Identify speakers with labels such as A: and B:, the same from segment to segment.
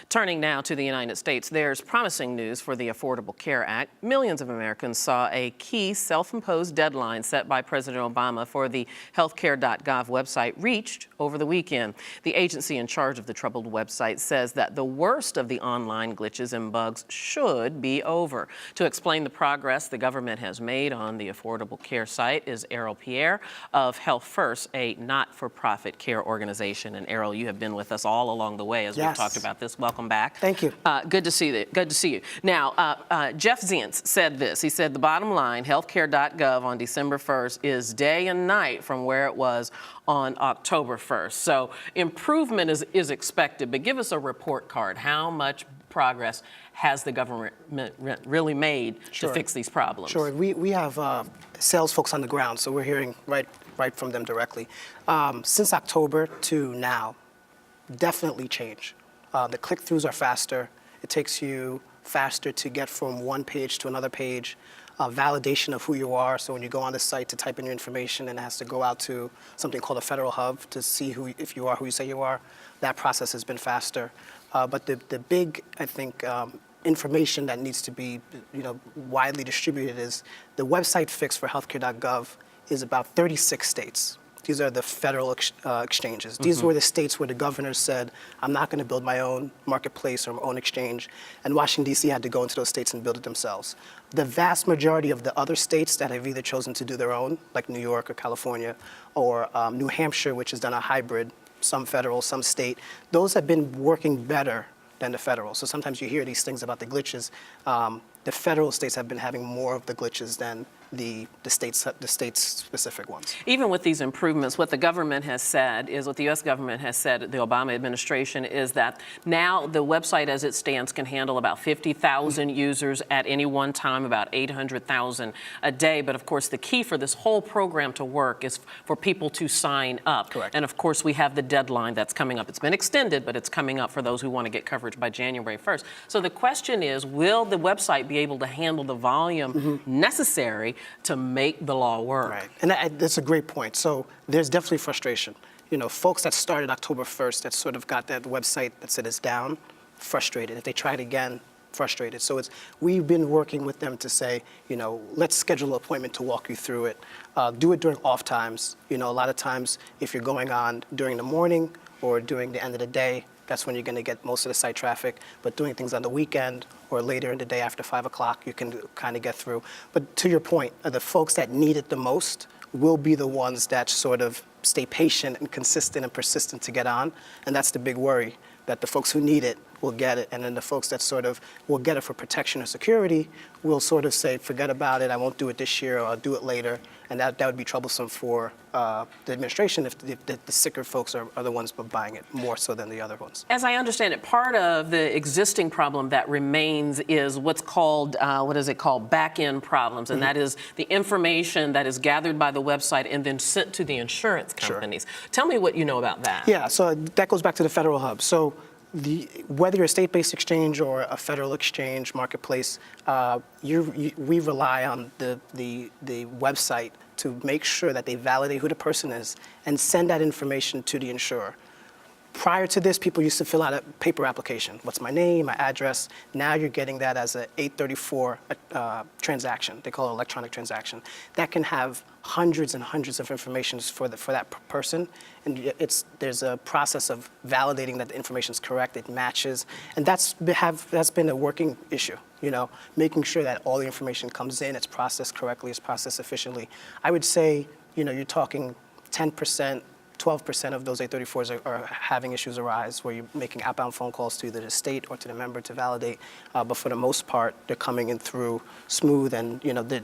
A: Turning now to the United States, there's promising news for the Affordable Care Act. Millions of Americans saw a key self-imposed deadline set by President Obama for the healthcare.gov website reached over the weekend. The agency in charge of the troubled website says that the worst of the online glitches and bugs should be over. To explain the progress the government has made on the Affordable Care site is Errol Pierre of Health First, a not-for-profit care organization. And Errol, you have been with us all along the way as we've talked about this. Welcome back.
B: Thank you.
A: Good to see you. Good to see you. Now, Jeff Zients said this. He said the bottom line, healthcare.gov on December 1st is day and night from where it was on October 1st. So improvement is expected, but give us a report card. How much progress has the government really made to fix these problems? Sure.
B: We have sales folks on the ground, so we're hearing right from them directly. Since October to now, definitely change. The click-throughs are faster. It takes you faster to get from one page to another page. Validation of who you are. So when you go on the site to type in your information and it has to go out to something called a federal hub to see if you are who you say you are, that process has been faster. But the big, I think, information that needs to be widely distributed is the website fix for healthcare.gov is about 36 states. These are the federal exchanges. These were the states where the governor said, I'm not going to build my own marketplace or my own exchange. And Washington, D.C. had to go into those states and build it themselves. The vast majority of the other states that have either chosen to do their own, like New York or California, or New Hampshire, which has done a hybrid, some federal, some state, those have been working better than the federal. So sometimes you hear these things about the glitches. The federal states have been having more of the glitches than the states-specific ones.
A: Even with these improvements, what the government has said is, what the U.S. government has said, the Obama administration, is that now the website as it stands can handle about 50,000 users at any one time, about 800,000 a day. But of course, the key for this whole program to work is for people to sign up.
B: Correct.
A: And of course, we have the deadline that's coming up. It's been extended, but it's coming up for those who want to get coverage by January 1st. So the question is, will the website be able to handle the volume necessary to make the law work?
B: Right, and that's a great point. So there's definitely frustration. Folks that started October 1st that sort of got that website that said it's down, frustrated. If they try it again, frustrated. So we've been working with them to say, let's schedule an appointment to walk you through it. Do it during off times. A lot of times if you're going on during the morning or during the end of the day, that's when you're going to get most of the site traffic. But doing things on the weekend or later in the day after 5 o'clock, you can kind of get through. But to your point, the folks that need it the most will be the ones that sort of stay patient and consistent and persistent to get on. And that's the big worry, that the folks who need it will get it. And then the folks that sort of will get it for protection or security will sort of say, forget about it, I won't do it this year, or I'll do it later. And that would be troublesome for the administration if the sicker folks are the ones buying it more so than the other ones.
A: As I understand it, part of the existing problem that remains is what's called, back-end problems. And that is the information that is gathered by the website and then sent to the insurance companies. Sure. Tell me what you know about that.
B: Yeah, so that goes back to the federal hub. So whether you're a state-based exchange or a federal exchange marketplace, we rely on the website to make sure that they validate who the person is and send that information to the insurer. Prior to this, people used to fill out a paper application. What's my name, my address? Now you're getting that as an 834 transaction. They call it electronic transaction. That can have hundreds and hundreds of information for that person. And there's a process of validating that the information is correct, it matches. And that's been a working issue, making sure that all the information comes in, it's processed correctly, it's processed efficiently. I would say, you're talking 10%, 12% of those 834s are having issues arise where you're making outbound phone calls to either the state or to the member to validate. But for the most part, they're coming in through smooth, and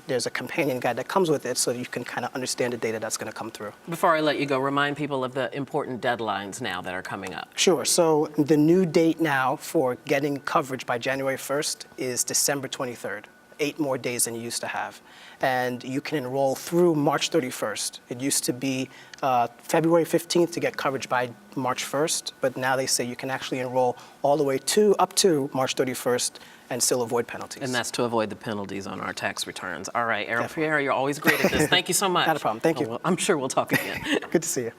B: there's a companion guide that comes with it so you can kind of understand the data that's going to come through.
A: Before I let you go, remind people of the important deadlines now that are coming up.
B: Sure. So the new date now for getting coverage by January 1st is December 23rd. 8 more days than you used to have. And you can enroll through March 31st. It used to be February 15th to get coverage by March 1st, but now they say you can actually enroll all the way up to March 31st and still avoid penalties.
A: And that's to avoid the penalties on our tax returns. All right, Errol Pierre, you're always great at this. Thank you so much.
B: Not a problem. Thank you.
A: Well, I'm sure we'll talk again.
B: Good to see you.